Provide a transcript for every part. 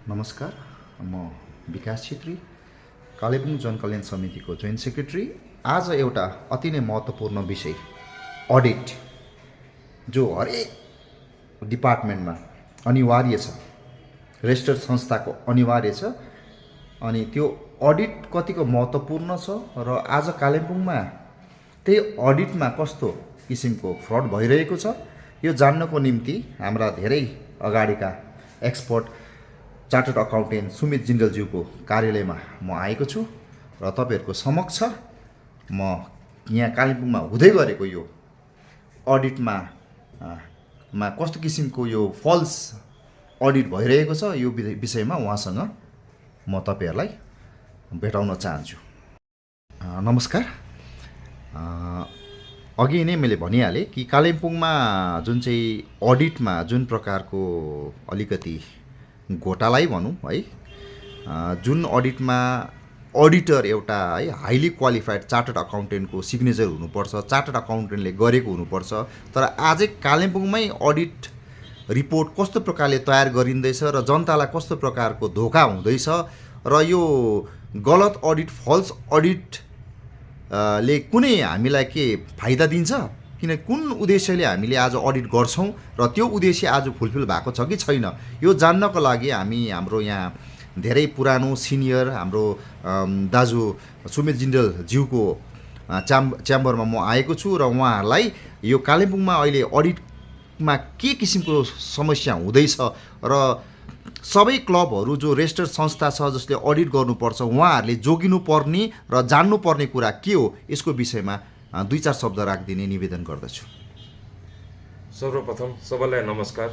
नमस्कार, म विकास छेत्री, कालेबुङ जनकल्याण समितिको जोइन्ट सेक्रेटरी। आज एउटा अति नै महत्त्वपूर्ण विषय अडिट, जो हरेक डिपार्टमेन्टमा अनिवार्य छ, रेजिस्टर्ड संस्थाको अनिवार्य छ। अनि त्यो अडिट कतिको महत्त्वपूर्ण छ र आज कालेबुङमा त्यही अडिटमा कस्तो किसिमको फ्रड भइरहेको छ, यो जान्नको निम्ति हाम्रा धेरै अगाडिका एक्सपर्ट चार्टर्ड अकाउन्टेन्ट सुमित जिन्दलज्यूको कार्यालयमा म आएको छु र तपाईँहरूको समक्ष म यहाँ कालिम्पोङमा हुँदै गरेको यो अडिटमा कस्तो किसिमको यो फल्स अडिट भइरहेको छ, यो विषयमा उहाँसँग म तपाईँहरूलाई भेटाउन चाहन्छु। नमस्कार। अघि नै मैले भनिहालेँ कि कालिम्पोङमा जुन चाहिँ अडिटमा जुन प्रकारको अलिकति घोटालै भनौँ है, जुन अडिटमा अडिटर एउटा है हाइली क्वालिफाइड चार्टर्ड अकाउन्टेन्टको सिग्नेचर हुनुपर्छ, चार्टर्ड अकाउन्टेन्टले गरेको हुनुपर्छ, तर आजै कालिम्पोङमै अडिट रिपोर्ट कस्तो प्रकारले तयार गरिँदैछ र जनतालाई कस्तो प्रकारको धोका हुँदैछ र यो गलत अडिट, फल्स अडिट ले कुनै हामीलाई के फाइदा दिन्छ, किन कुन उद्देश्यले हामीले आज अडिट गर्छौँ र त्यो उद्देश्य आज फुलफिल भएको छ कि छैन, यो जान्नको लागि हाम्रो यहाँ धेरै पुरानो सिनियर हाम्रो दाजु सुमित जिन्दलज्यूको च्याम्बरमा म आएको छु र उहाँहरूलाई यो कालिम्पोङमा अहिले अडिटमा के किसिमको समस्या हुँदैछ र सबै क्लबहरू जो रेजिस्टर्ड संस्था छ जसले अडिट गर्नुपर्छ, उहाँहरूले जोगिनुपर्ने र जान्नुपर्ने कुरा के हो, यसको विषयमा दुई चार शब्द राखिदिने निवेदन गर्दछु। सर्वप्रथम सबैलाई नमस्कार।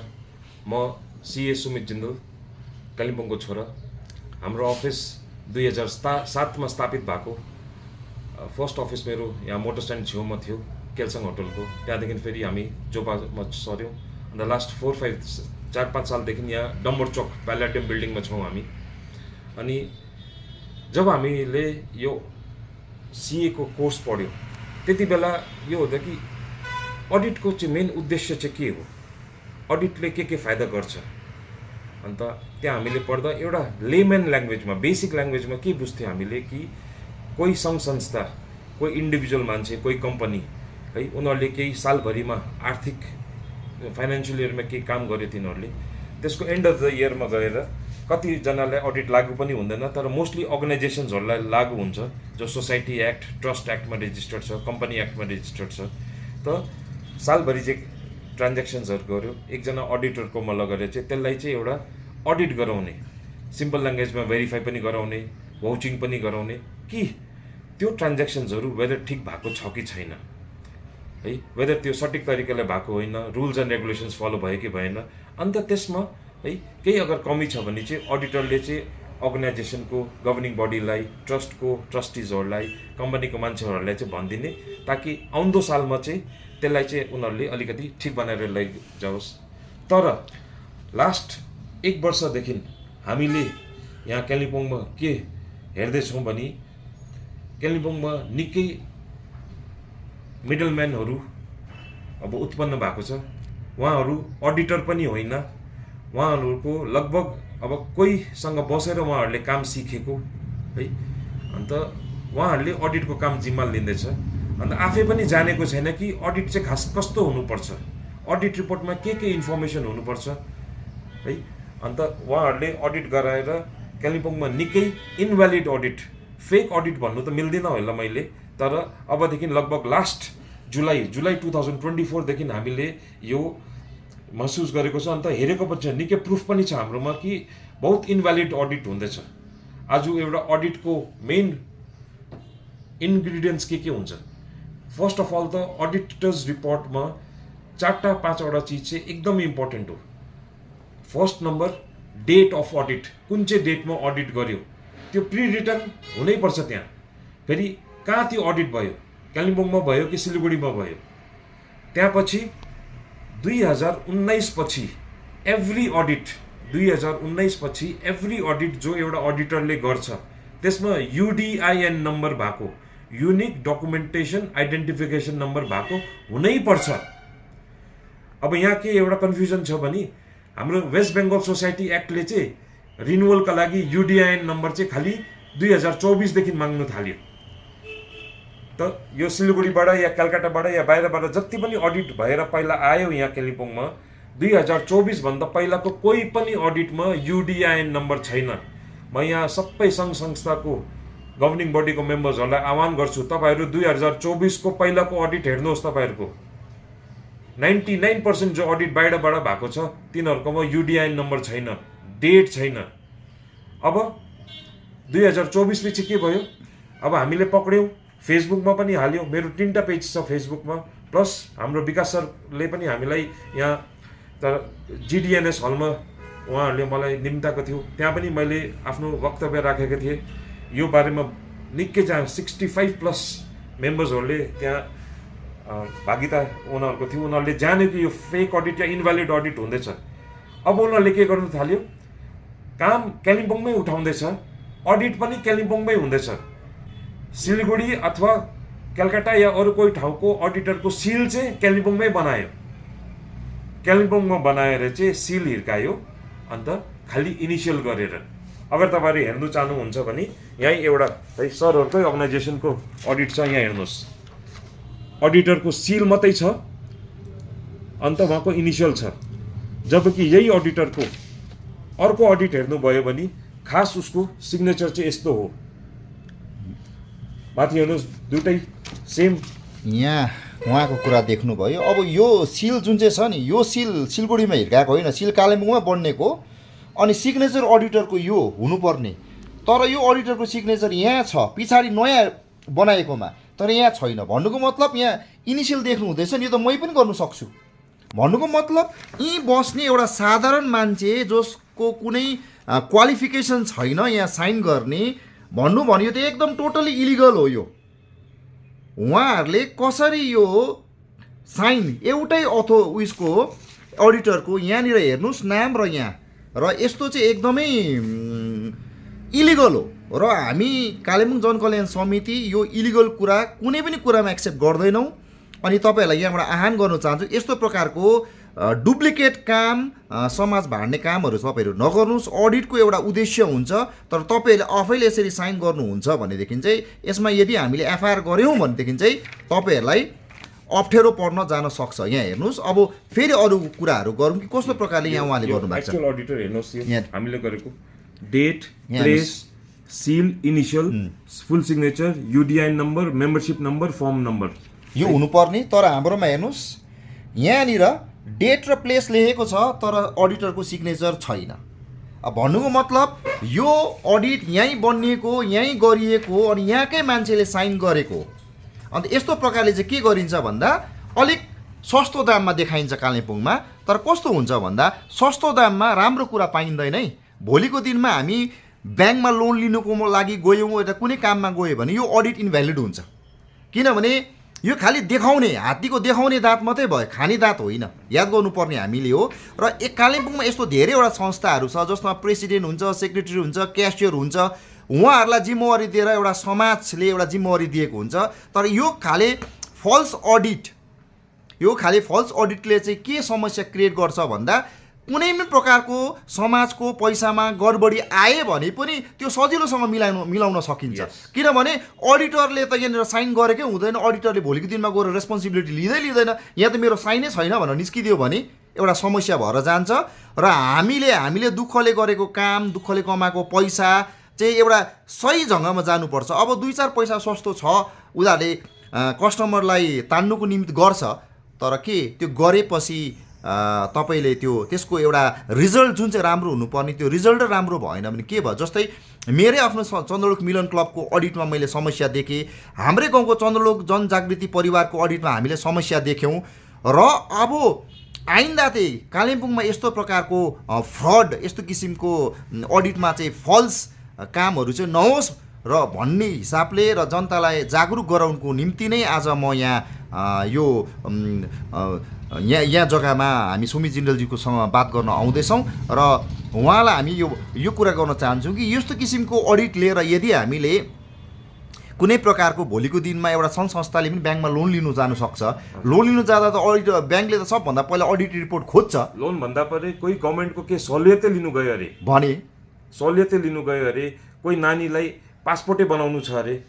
म सीए सुमित जिन्दल, कालिम्पोङको छोरा। हाम्रो अफिस 2007 मा स्थापित भएको। फर्स्ट अफिस मेरो यहाँ मोटर स्ट्यान्ड छेउमा थियो, केलसङ होटलको। त्यहाँदेखि फेरि हामी जोपामा सर्यौँ। अन्त लास्ट 4-5 सालदेखि यहाँ डम्बर चौक प्यालेडियम बिल्डिङमा छौँ हामी। अनि जब हामीले यो सीएको कोर्स पढ्यो त्यति बेला यो हुँदा कि अडिटको चाहिँ मेन उद्देश्य चाहिँ के हो, अडिटले के फाइदा गर्छ। अन्त त्यहाँ हामीले पढ्दा एउटा लेमन ल्याङ्ग्वेजमा, बेसिक ल्याङ्ग्वेजमा के बुझ्थ्यौँ हामीले कि कोही सङ्घ संस्था, कोही इन्डिभिजुअल मान्छे, कोही कम्पनी है, उनीहरूले केही सालभरिमा आर्थिक फाइनेन्सियल इयरमा केही काम गर्यो, तिनीहरूले त्यसको एन्ड अफ द इयरमा गएर कतिजनालाई अडिट लागू पनि हुँदैन, तर मोस्टली अर्गनाइजेसन्सहरूलाई लागू हुन्छ जो सोसाइटी एक्ट, ट्रस्ट एक्टमा रेजिस्टर्ड छ, कम्पनी एक्टमा रेजिस्टर्ड छ। त सालभरि चाहिँ ट्रान्ज्याक्सन्सहरू गऱ्यो, एकजना अडिटरकोमा लगेर चाहिँ त्यसलाई चाहिँ एउटा अडिट गराउने, सिम्पल ल्याङ्ग्वेजमा भेरिफाई पनि गराउने, भाउचिङ पनि गराउने कि त्यो ट्रान्ज्याक्सन्सहरू वेदर ठिक भएको छ कि छैन है, वेदर त्यो सठिक तरिकाले भएको होइन, रुल्स एन्ड रेगुलेसन्स फलो भयो कि भएन। अन्त त्यसमा है केही अगर कमी छ भने चाहिँ अडिटरले चाहिँ अर्गनाइजेसनको गभर्निङ बडीलाई, ट्रस्टको ट्रस्टिजहरूलाई, कम्पनीको मान्छेहरूलाई चाहिँ भनिदिने, ताकि आउँदो सालमा चाहिँ त्यसलाई चाहिँ उनीहरूले अलिकति ठिक बनाएर लैजाओस्। तर लास्ट 1 वर्षदेखि हामीले यहाँ कालिम्पोङमा के हेर्दैछौँ भने कालिम्पोङमा निकै मिडलम्यानहरू अब उत्पन्न भएको छ। उहाँहरू अडिटर पनि होइन, उहाँहरूको लगभग अब कोहीसँग बसेर उहाँहरूले काम सिकेको है। अन्त उहाँहरूले अडिटको काम जिम्मा लिँदैछ, अन्त आफै पनि जानेको छैन कि अडिट चाहिँ खास कस्तो हुनुपर्छ, अडिट रिपोर्टमा के इन्फर्मेसन हुनुपर्छ है। अन्त उहाँहरूले अडिट गराएर कालिम्पोङमा निकै इनभ्यालिड अडिट, फेक अडिट भन्नु त मिल्दैन होला मैले, तर अबदेखि लगभग लास्ट जुलाई 2024 देखि हामीले यो महसुस गरेको छ। अन्त हेरेको पनि छ, निकै प्रुफ पनि छ हाम्रोमा कि बहुत इनभ्यालिड अडिट हुँदैछ। आज एउटा अडिटको मेन इन्ग्रिडियन्ट्स के हुन्छ? फर्स्ट अफ अल त अडिटर्स रिपोर्टमा 4-5वटा चिज चाहिँ एकदम इम्पोर्टेन्ट हो। First number date of audit, कुन चाहिँ डेटमा अडिट गर्यो त्यो प्री रिटर्न हुनैपर्छ त्यहाँ। फेरि कहाँ त्यो अडिट भयो, कालिम्पोङमा भयो कि सिलगढीमा भयो। त्यहाँपछि 2019 पछि एभ्री अडिट, 2019 पछि एभ्री अडिट जो एउटा अडिटरले गर्छ त्यसमा युडिआइएन नम्बर भएको, युनिक डकुमेन्टेसन आइडेन्टिफिकेसन नम्बर भएको हुनैपर्छ। अब यहाँ के एउटा कन्फ्युजन छ भने हाम्रो वेस्ट बेङ्गल सोसाइटी एक्टले चाहिँ रिन्युअलका लागि युडिआइएन नम्बर चाहिँ खालि 2024 देखि माग्न थाल्यो। त यो सिलगढीबाट या कलकत्ताबाट या बाहिरबाट जति पनि अडिट भएर पहिला आयो यहाँ कालिम्पोङमा 2024 भन्दा पहिलाको कोही पनि अडिटमा युडिआइएन नम्बर छैन। म यहाँ सबै सङ्घ संस्थाको गभर्निङ बडीको मेम्बर्सहरूलाई आह्वान गर्छु, तपाईँहरू 2024 को पहिलाको अडिट हेर्नुहोस्। तपाईँहरूको 99% जो अडिट बाहिरबाट भएको छ तिनीहरूकोमा युडिआइएन नम्बर छैन, डेट छैन। अब 2024 पछि के भयो? अब हामीले पक्ड्यौँ, फेसबुकमा पनि हाल्यो, मेरो 3टा पेज छ फेसबुकमा, प्लस हाम्रो विकास सरले पनि हामीलाई यहाँ त जिडिएनएस हलमा उहाँहरूले मलाई निम्ताएको थियो, त्यहाँ पनि मैले आफ्नो वक्तव्य राखेको थिएँ। यो बारेमा निकै जहाँ 65+ मेम्बर्सहरूले त्यहाँ भागिता उनीहरूको थियो, उनीहरूले जान्यो कि यो फेक अडिट या इनभ्यालिड अडिट हुँदैछ। अब उनीहरूले के गर्नु थाल्यो, काम कालिम्पोङमै उठाउँदैछ, अडिट पनि कालिम्पोङमै हुँदैछ। सिलगढी अथवा कलकत्ता या अरू कोही ठाउँको अडिटरको सिल चाहिँ कालिम्पोङमै बनायो, कालिम्पोङमा बनाएर चाहिँ सिल हिर्कायो, अन्त खालि इनिसियल गरेर। अगर तपाईँहरू हेर्नु चाहनुहुन्छ भने यहीँ एउटा है सरहरूकै अर्गनाइजेसनको अडिट छ, यहाँ हेर्नुहोस्, अडिटरको सिल मात्रै छ, अन्त उहाँको इनिसियल छ। जबकि यही अडिटरको अर्को अडिट हेर्नुभयो भने खास उसको सिग्नेचर चाहिँ यस्तो हो, माथि हेर्नुहोस्, दुइटै सेम। यहाँ उहाँको कुरा देख्नुभयो। अब यो सिल जुन चाहिँ छ नि, यो सिल सिलगढीमा हिर्काएको होइन, सिल कालिम्पोङमा बन्नेको, अनि सिग्नेचर अडिटरको यो हुनुपर्ने, तर यो अडिटरको सिग्नेचर यहाँ छ पछाडि नयाँ बनाएकोमा, तर यहाँ छैन। भन्नुको मतलब यहाँ इनिसियल देख्नु हुँदैछ नि, यो त मै पनि गर्नु सक्छु। भन्नुको मतलब यहीँ बस्ने एउटा साधारण मान्छे जसको कुनै क्वालिफिकेसन छैन यहाँ साइन गर्ने भन्नु भन्यो त एकदम टोटली इलिगल हो। यो उहाँहरूले कसरी यो साइन एउटै अथो उयसको अडिटरको यहाँनिर हेर्नुहोस् नाम र यहाँ, र यस्तो चाहिँ एकदमै इलिगल हो। र हामी कालिम्पोङ जनकल्याण समिति यो इलिगल कुरा कुनै पनि कुरामा एक्सेप्ट गर्दैनौँ। अनि तपाईँहरूलाई यहाँबाट आह्वान गर्न चाहन्छु, यस्तो प्रकारको डुप्लिकेट काम, समाज भाँड्ने कामहरू तपाईँहरू नगर्नुहोस्। अडिटको एउटा उद्देश्य हुन्छ, तर तपाईँहरूले आफैले यसरी साइन गर्नुहुन्छ भनेदेखि चाहिँ यसमा यदि हामीले एफआइआर गऱ्यौँ भनेदेखि चाहिँ तपाईँहरूलाई अप्ठ्यारो पर्न जान सक्छ। यहाँ हेर्नुहोस्, अब फेरि अरू कुराहरू गरौँ कि कस्तो प्रकारले यहाँ उहाँले गर्नुभएको छ। एक्चुअल अडिटर हेर्नुहोस्, यहाँ हामीले गरेको date, place, seal, initial, full signature, U D I N number, membership number, firm number यो हुनुपर्ने। तर हाम्रोमा हेर्नुहोस्, यहाँनिर डेट र प्लेस लेखेको छ, तर अडिटरको सिग्नेचर छैन। अब भन्नुको मतलब यो अडिट यहीँ बनिएको, यहीँ गरिएको, अनि यहाँकै मान्छेले साइन गरेको। अन्त यस्तो प्रकारले चाहिँ के गरिन्छ भन्दा अलिक सस्तो दाममा देखाइन्छ कालिम्पोङमा। तर कस्तो हुन्छ भन्दा सस्तो दाममा राम्रो कुरा पाइँदैन है। भोलिको दिनमा हामी ब्याङ्कमा लोन लिनुको लागि गयौँ, एउटा कुनै काममा गयो भने यो अडिट इनभ्यालिड हुन्छ। किनभने यो खालि देखाउने, हात्तीको देखाउने दाँत मात्रै भयो, खाने दाँत होइन, याद गर्नुपर्ने हामीले हो। र कालिम्पोङमा यस्तो धेरैवटा संस्थाहरू छ जसमा प्रेसिडेन्ट हुन्छ, सेक्रेटरी हुन्छ, क्यासियर हुन्छ, उहाँहरूलाई जिम्मेवारी दिएर एउटा समाजले एउटा जिम्मेवारी दिएको हुन्छ। तर यो खाले फल्स अडिटले चाहिँ के समस्या क्रिएट गर्छ भन्दा कुनै पनि प्रकारको समाजको पैसामा गडबडी आए भने पनि त्यो सजिलोसँग मिलाउन सकिन्छ। किनभने अडिटरले त यहाँनिर साइन गरेकै हुँदैन, अडिटरले भोलिको दिनमा गएर रेस्पोन्सिबिलिटी लिँदैन, यहाँ त मेरो साइनै छैन भनेर निस्किदियो भने एउटा समस्या भएर जान्छ। र हामीले दुःखले गरेको काम, दुःखले कमाएको पैसा चाहिँ एउटा सही जग्गामा जानुपर्छ। अब 2-4 पैसा सस्तो छ, उनीहरूले कस्टमरलाई तान्नुको निम्ति गर्छ, तर के त्यो गरेपछि तपाईँले त्यसको एउटा रिजल्ट जुन चाहिँ राम्रो हुनुपर्ने त्यो रिजल्ट राम्रो भएन भने के भयो। जस्तै मेरै आफ्नो चन्द्रलोक मिलन क्लबको अडिटमा मैले समस्या देखेँ, हाम्रै गाउँको चन्द्रलोक जनजागृति परिवारको अडिटमा हामीले समस्या देख्यौँ। र अब आइन्दा चाहिँ कालिम्पोङमा यस्तो प्रकारको फ्रड, यस्तो किसिमको अडिटमा चाहिँ फल्स कामहरू चाहिँ नहोस् र भन्ने हिसाबले र जनतालाई जागरुक गराउनुको निम्ति नै आज म यहाँ यहाँ जग्गामा हामी सुमित जिन्दलजीकोसँग बात गर्न आउँदैछौँ। र उहाँलाई हामी यो कुरा गर्न चाहन्छौँ कि यस्तो किसिमको अडिट लिएर यदि हामीले कुनै प्रकारको भोलिको दिनमा एउटा सङ्घ संस्थाले पनि ब्याङ्कमा लोन लिनु जानु सक्छ, लोन लिनु जाँदा त अडिट ब्याङ्कले त सबभन्दा पहिला अडिट रिपोर्ट खोज्छ। लोन भन्दा परे कोही गभर्मेन्टको के सहुलियतै लिनु गयो अरे भने सहुलियतै लिनु गयो अरे, कोही नानीलाई पासपोर्टै बनाउनु छ अरे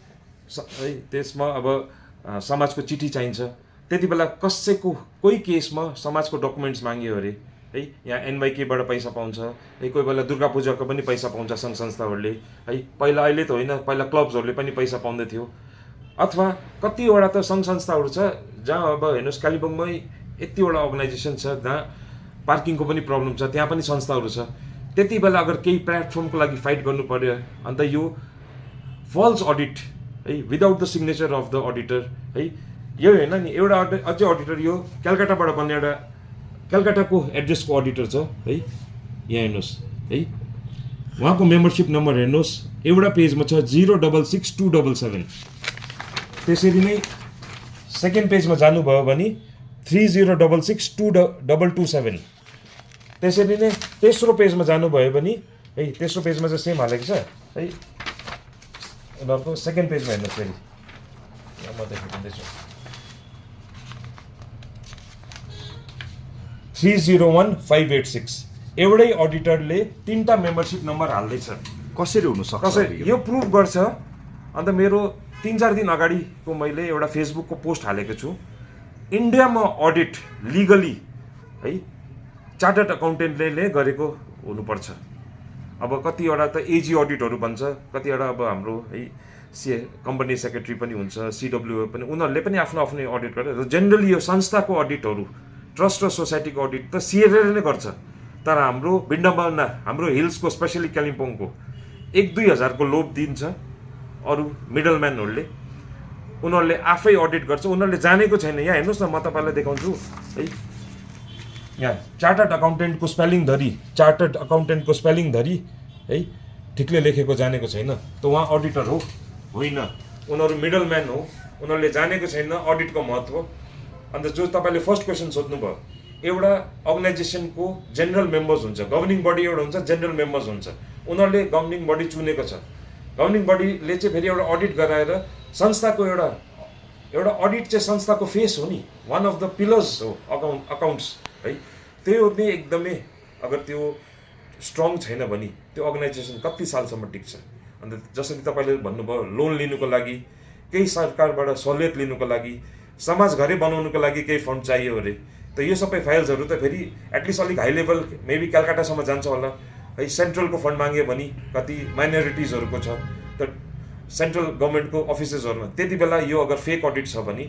है, त्यसमा अब समाजको चिठी चाहिन्छ, त्यति बेला कसैको कोही केसमा समाजको डकुमेन्ट्स माग्यो अरे है, यहाँ एनवाइकेबाट पैसा पाउँछ है, कोही बेला दुर्गा पूजाको पनि पैसा पाउँछ सङ्घ संस्थाहरूले है, पहिला अहिले त होइन, पहिला क्लब्सहरूले पनि पैसा पाउँदै थियो। अथवा कतिवटा त सङ्घ संस्थाहरू छ जहाँ अब हेर्नुहोस् कालिम्पोङमै यतिवटा अर्गनाइजेसन छ जहाँ पार्किङको पनि प्रब्लम छ, त्यहाँ पनि संस्थाहरू छ। त्यति बेला अगर केही प्लेटफर्मको लागि फाइट गर्नु पर्यो अन्त यो फल्स अडिट है, without the signature of the auditor है, यो होइन नि, एउटा अझै अडिटर यो कलकत्ताबाट बन्ने एउटा कलकत्ताको एड्रेसको अडिटर छ है, यहाँ हेर्नुहोस् है, उहाँको मेम्बरसिप नम्बर हेर्नुहोस्, एउटा पेजमा छ 066277। त्यसरी नै सेकेन्ड पेजमा जानुभयो भने 30662227। त्यसरी नै तेस्रो पेजमा जानुभयो भने है, तेस्रो पेजमा चाहिँ सेम हालेको छ है, उनीहरूको सेकेन्ड पेजमा हेर्नुहोस् फेरि, यहाँ म देखाइदिँदैछु 301586। एउटै अडिटरले 3टा मेम्बरसिप नम्बर हाल्दैछ। कसरी हुनसक्छ? कसरी यो प्रुभ गर्छ? अन्त मेरो 3-4 दिन अगाडिको मैले एउटा फेसबुकको पोस्ट हालेको छु, इन्डियामा अडिट लिगली है चार्टर्ड अकाउन्टेन्टले गरेको हुनुपर्छ। अब कतिवटा त एजी अडिटहरू भन्छ, कतिवटा अब हाम्रो है कम्पनी सेक्रेटरी पनि हुन्छ, सिडब्ल्यू पनि, उनीहरूले पनि आफ्नो आफ्नै अडिट गरेर, जेनरली यो संस्थाको अडिटहरू, ट्रस्ट र सोसाइटीको अडिट त सिएले नै गर्छ। तर हाम्रो विडम्बना, हाम्रो हिल्सको स्पेसली कालिम्पोङको 1-2 हजारको लोभ दिन्छ अरू मिडलम्यानहरूले, उनीहरूले आफै अडिट गर्छ, उनीहरूले जानेको छैन। यहाँ हेर्नुहोस् न, म तपाईँलाई देखाउँछु है, यहाँ चार्टर्ड अकाउन्टेन्टको स्पेलिङ धरी, चार्टर्ड अकाउन्टेन्टको स्पेलिङ धरी है ठिकले लेखेको जानेको छैन त उहाँ अडिटर हो? होइन, उनीहरू मिडलम्यान हो, उनीहरूले जानेको छैन अडिटको महत्त्व। अन्त जो तपाईँले फर्स्ट क्वेसन सोध्नुभयो, एउटा अर्गनाइजेसनको जेनरल मेम्बर्स हुन्छ, गभर्निङ बडी एउटा हुन्छ, जेनरल मेम्बर्स हुन्छ, उनीहरूले गभर्निङ बडी चुनेको छ। गभर्निङ बडीले चाहिँ फेरि एउटा अडिट गराएर संस्थाको एउटा अडिट चाहिँ संस्थाको फेस हो नि, वान अफ द पिलर्स हो अकाउन्ट्स है। त्यो नै एकदमै अगर त्यो स्ट्रङ छैन भने त्यो अर्गनाइजेसन कति सालसम्म टिक्छ? अन्त जसरी तपाईँले भन्नुभयो, लोन लिनुको लागि, केही सरकारबाट सहुलियत लिनुको लागि, समाज घरै बनाउनुको लागि केही फन्ड चाहियो अरे, त यो सबै फाइल्सहरू त फेरि एटलिस्ट अलिक हाई लेभल मेबी कलकत्तासम्म जान्छ होला है। सेन्ट्रलको फन्ड माग्यो भने कति माइनोरिटिजहरूको छ त सेन्ट्रल गभर्मेन्टको अफिसेसहरूमा, त्यति बेला यो अगर फेक अडिट छ भने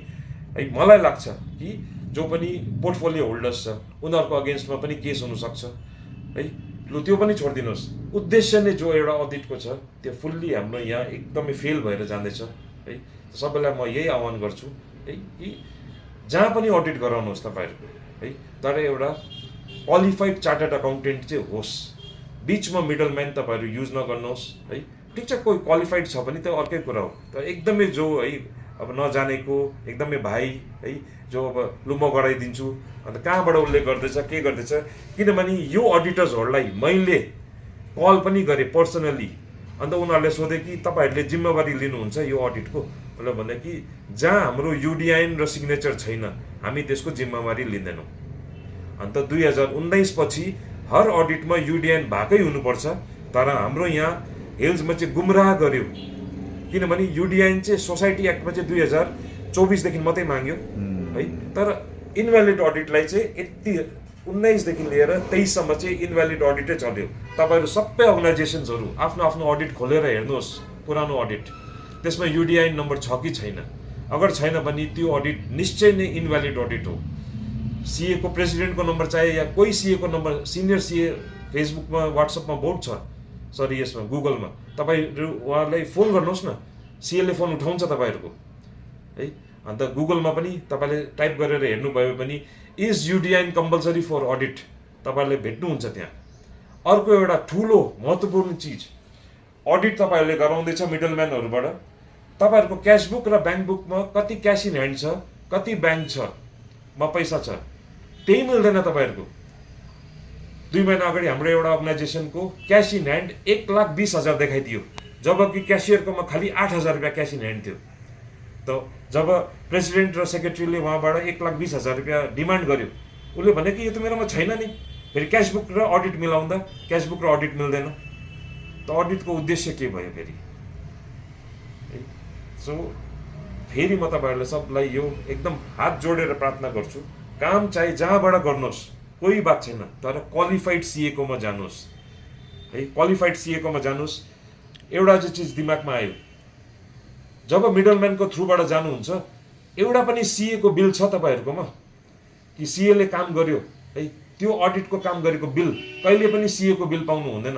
है, मलाई लाग्छ कि जो पनि पोर्टफोलियो होल्डर्स छ उनीहरूको अगेन्स्टमा पनि केस हुनसक्छ है। लु त्यो पनि छोडिदिनुहोस्, उद्देश्य नै जो एउटा अडिटको छ त्यो फुल्ली हाम्रो यहाँ एकदमै फेल भएर जाँदैछ है। सबैलाई म यही आह्वान गर्छु है कि जहाँ पनि अडिट गराउनुहोस् तपाईँहरूको है, तर एउटा क्वालिफाइड चार्टर्ड अकाउन्टेन्ट चाहिँ होस्, बिचमा मिडलम्यान तपाईँहरू युज नगर्नुहोस् है। ठिक छ, कोही क्वालिफाइड छ भने त्यो अर्कै कुरा हो, तर एकदमै जो है अब नजानेको एकदमै भाइ है, जो अब लु म गराइदिन्छु, अन्त कहाँबाट उसले गर्दैछ के गर्दैछ। किनभने यो अडिटर्सहरूलाई मैले कल पनि गरेँ पर्सनली, अन्त उनीहरूले सोधे कि तपाईँहरूले जिम्मेवारी लिनुहुन्छ यो अडिटको? उसले भने कि जहाँ हाम्रो युडिआइएन र सिग्नेचर छैन हामी त्यसको जिम्मेवारी लिँदैनौँ। अन्त 2019 पछि हर अडिटमा युडिआइएन भएकै हुनुपर्छ, तर हाम्रो यहाँ हिल्समा चाहिँ गुमराह गर्यो, किनभने युडिआइएन चाहिँ सोसाइटी एक्टमा चाहिँ 2024देखि मात्रै माग्यो है। तर इनभ्यालिड अडिटलाई चाहिँ यति 19 देखि लिएर 23सम्म चाहिँ इनभ्यालिड अडिटै चल्यो। तपाईँहरू सबै अर्गनाइजेसन्सहरू आफ्नो आफ्नो अडिट खोलेर हेर्नुहोस्, पुरानो अडिट, त्यसमा युडिआइएन नम्बर छ कि छैन। अगर छैन भने त्यो अडिट निश्चय नै इनभ्यालिड अडिट हो। सिएको प्रेसिडेन्टको नम्बर चाहे या कोही सिएको नम्बर, सिनियर सिए फेसबुकमा वाट्सएपमा बोर्ड छ, सरी यसमा गुगलमा, तपाईँहरू उहाँलाई फोन गर्नुहोस् न, सिएले फोन उठाउँछ तपाईँहरूको है। अन्त गुगलमा पनि तपाईँले टाइप गरेर हेर्नुभयो भने इज युडिआइएन कम्पलसरी फर अडिट तपाईँहरूले भेट्नुहुन्छ त्यहाँ। अर्को एउटा ठुलो महत्त्वपूर्ण चिज, अडिट तपाईँहरूले गराउँदैछ मिडलम्यानहरूबाट, तपाईँहरूको क्यासबुक र ब्याङ्क बुकमा कति क्यास इन ह्यान्ड छ, कति ब्याङ्क छ मा पैसा छ, त्यही मिल्दैन तपाईँहरूको। 2 महिना अगाडि हाम्रो एउटा अर्गनाइजेसनको क्यास इन ह्यान्ड 1,20,000 देखाइदियो, जबकि क्यासियरकोमा खालि 8,000 रुपियाँ क्यास इन ह्यान्ड थियो। त जब प्रेसिडेन्ट र सेक्रेटरीले उहाँबाट 1,20,000 रुपियाँ डिमान्ड गर्यो, उसले भने कि यो त मेरोमा छैन नि। फेरि क्यासबुक र अडिट मिलाउँदा क्यासबुक र अडिट मिल्दैन। त अडिटको उद्देश्य के भयो फेरि? सो फेरि म तपाईँहरूलाई सबलाई यो एकदम हात जोडेर प्रार्थना गर्छु, काम चाहे जहाँबाट गर्नुहोस्, कोही बात छैन, तर क्वालिफाइड सिएकोमा जानुहोस् है, क्वालिफाइड सिएकोमा जानुहोस्। एउटा चाहिँ चिज दिमागमा आयो, जब मिडलम्यानको थ्रुबाट जानुहुन्छ, एउटा पनि सिएको बिल छ तपाईँहरूकोमा कि सिएले काम गर्यो है, त्यो अडिटको काम गरेको बिल कहिले पनि सिएको बिल पाउनु हुँदैन,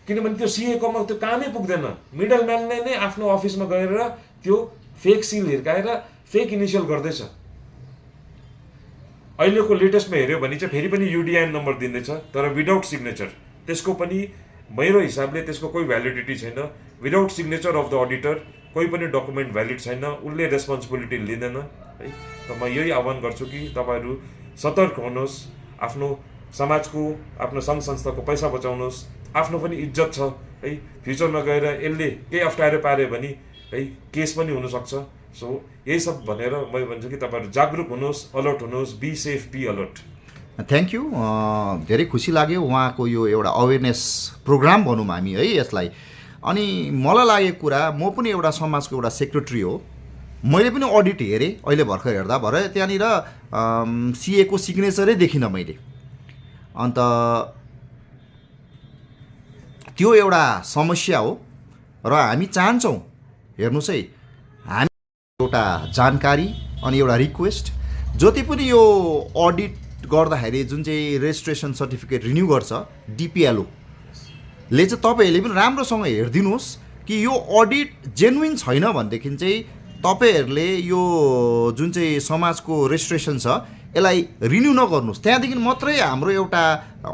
किनभने त्यो सिएकोमा त्यो कामै पुग्दैन। मिडलम्यानले नै आफ्नो अफिसमा गएर त्यो फेक सिल हिर्काएर फेक इनिसियल गर्दैछ। अहिलेको लेटेस्टमा हेऱ्यो भने चाहिँ फेरि पनि युडिआइएन नम्बर दिँदैछ, तर विदाउट सिग्नेचर। त्यसको पनि मेरो हिसाबले त्यसको कोही भ्यालिडिटी छैन। Without signature of the auditor कोही पनि डकुमेन्ट भ्यालिड छैन, उसले रेस्पोन्सिबिलिटी लिँदैन है। र म यही आह्वान गर्छु कि तपाईँहरू सतर्क हुनुहोस्, आफ्नो समाजको, आफ्नो सङ्घ संस्थाको पैसा बचाउनुहोस्, आफ्नो पनि इज्जत छ है। फ्युचरमा गएर यसले केही अप्ठ्यारो पार्यो भने है केस पनि हुनसक्छ। सो यही सब भनेर म भन्छु कि तपाईँहरू जागरुक हुनुहोस्, अलर्ट हुनुहोस्, be safe, be alert. Thank you. धेरै खुसी लाग्यो उहाँको यो एउटा अवेरनेस प्रोग्राम भनौँ हामी है यसलाई। अनि मलाई लागेको कुरा, म पनि एउटा समाजको एउटा सेक्रेटरी हो, मैले पनि अडिट हेरेँ अहिले भर्खर हेर्दा, भरे त्यहाँनिर सिएको सिग्नेचरै देखिनँ मैले। अन्त त्यो एउटा समस्या हो र हामी चाहन्छौँ, हेर्नुहोस् है, हामी एउटा जानकारी अनि एउटा रिक्वेस्ट, जति पनि यो अडिट गर्दाखेरि जुन चाहिँ रेजिस्ट्रेसन सर्टिफिकेट रिन्यू गर्छ डिपिएलओ ले चाहिँ तपाईँहरूले पनि राम्रोसँग हेरिदिनुहोस् कि यो अडिट जेन्युइन छैन भनेदेखि चाहिँ तपाईँहरूले यो जुन चाहिँ समाजको रेजिस्ट्रेसन छ यसलाई रिन्यू नगर्नुहोस्। त्यहाँदेखि मात्रै हाम्रो एउटा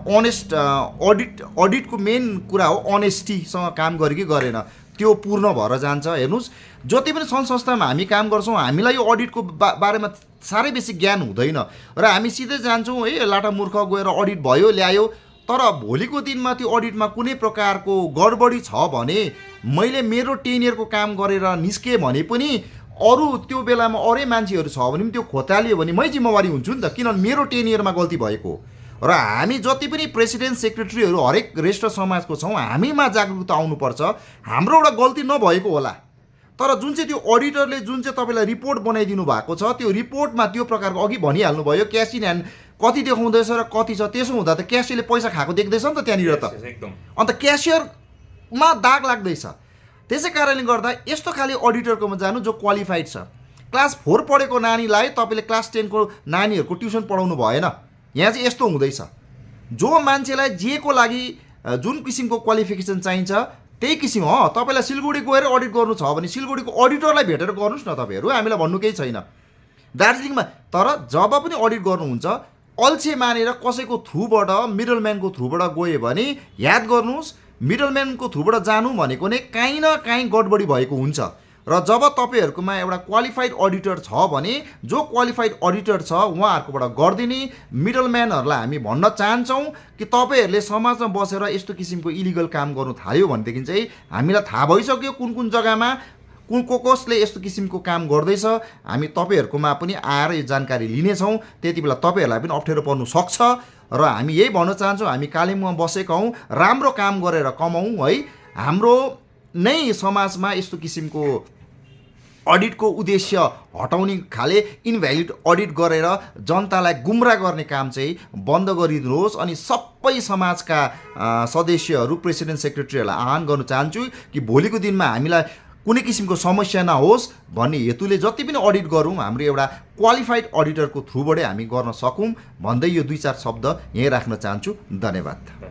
अनेस्ट अडिटको मेन कुरा हो अनेस्टीसँग काम गरे कि गरेन, त्यो पूर्ण भएर जान्छ। हेर्नुहोस्, जति पनि सङ्घ संस्थामा हामी काम गर्छौँ, हामीलाई यो अडिटको बारेमा साह्रै बेसी ज्ञान हुँदैन र हामी सिधै जान्छौँ है, लाटा मूर्ख गएर अडिट भयो ल्यायो। तर भोलिको दिनमा त्यो अडिटमा कुनै प्रकारको गडबडी छ भने, मैले मेरो टेनियरको काम गरेर निस्केँ भने पनि अरू त्यो बेलामा अरू मान्छेहरू छ भने पनि त्यो खोतालियो भने मै जिम्मेवारी हुन्छु नि त, किनभने मेरो टेनियरमा गल्ती भएको। र हामी जति पनि प्रेसिडेन्ट सेक्रेटरीहरू हरेक रेजिस्टर समाजको छौँ, हामीमा जागरुकता आउनुपर्छ। हाम्रो एउटा गल्ती नभएको होला, तर जुन चाहिँ त्यो अडिटरले जुन चाहिँ तपाईँलाई रिपोर्ट बनाइदिनु भएको छ, त्यो रिपोर्टमा त्यो प्रकारको अघि भनिहाल्नु भयो क्यास इन ह्यान्ड कति देखाउँदैछ र कति छ। त्यसो हुँदा त क्यासियरले पैसा खाएको देख्दैछ नि त त्यहाँनिर त, अन्त क्यासियरमा दाग लाग्दैछ। त्यसै कारणले गर्दा यस्तो खाले अडिटरकोमा जानु जो क्वालिफाइड छ। क्लास 4 पढेको नानीलाई तपाईँले क्लास 10 को नानीहरूको ट्युसन पढाउनु भएन। यहाँ चाहिँ यस्तो हुँदैछ, जो मान्छेलाई जेको लागि जुन किसिमको क्वालिफिकेसन चाहिन्छ त्यही किसिम हो। तपाईँलाई सिलगढी गएर अडिट गर्नु छ भने सिलगढीको अडिटरलाई भेटेर गर्नुहोस् न तपाईँहरू, हामीलाई भन्नु केही छैन। दार्जिलिङमा तर जब पनि अडिट गर्नुहुन्छ, अल्छे मानेर कसैको थ्रुबाट, मिडलम्यानको थ्रुबाट गयो भने याद गर्नुहोस्, मिडलम्यानको थ्रुबाट जानु भनेको नै काहीँ न काहीँ गडबडी भएको हुन्छ। र जब तपाईँहरूकोमा एउटा क्वालिफाइड अडिटर छ भने, जो क्वालिफाइड अडिटर छ उहाँहरूकोबाट गरिदिने। मिडलम्यानहरूलाई हामी भन्न चाहन्छौँ कि तपाईँहरूले समाजमा बसेर यस्तो किसिमको इलिगल काम गर्नु थाल्यो भनेदेखि चाहिँ हामीलाई थाहा भइसक्यो कुन कुन जग्गामा कसले यस्तो किसिमको काम गर्दैछ। हामी तपाईँहरूकोमा पनि आएर यो जानकारी लिनेछौँ, त्यति बेला तपाईँहरूलाई पनि अप्ठ्यारो पर्नु सक्छ। र हामी यही भन्न चाहन्छौँ, हामी कालिम्पोङमा बसेका हौँ, राम्रो काम गरेर कमाउँ है। हाम्रो नै समाजमा यस्तो किसिमको अडिटको उद्देश्य हटाउने खाले इनभ्यालिड अडिट गरेर जनतालाई गुमराह गर्ने काम चाहिँ बन्द गरिदिनुहोस्। अनि सबै समाजका सदस्यहरू, प्रेसिडेन्ट सेक्रेटरीहरूलाई आह्वान गर्न चाहन्छु कि भोलिको दिनमा हामीलाई कुनै किसिमको समस्या नहोस् भन्ने हेतुले जति पनि अडिट गरौँ, हाम्रो एउटा क्वालिफाइड अडिटरको थ्रुबाटै हामी गर्न सकौँ भन्दै यो 2-4 शब्द यहीँ राख्न चाहन्छु। धन्यवाद।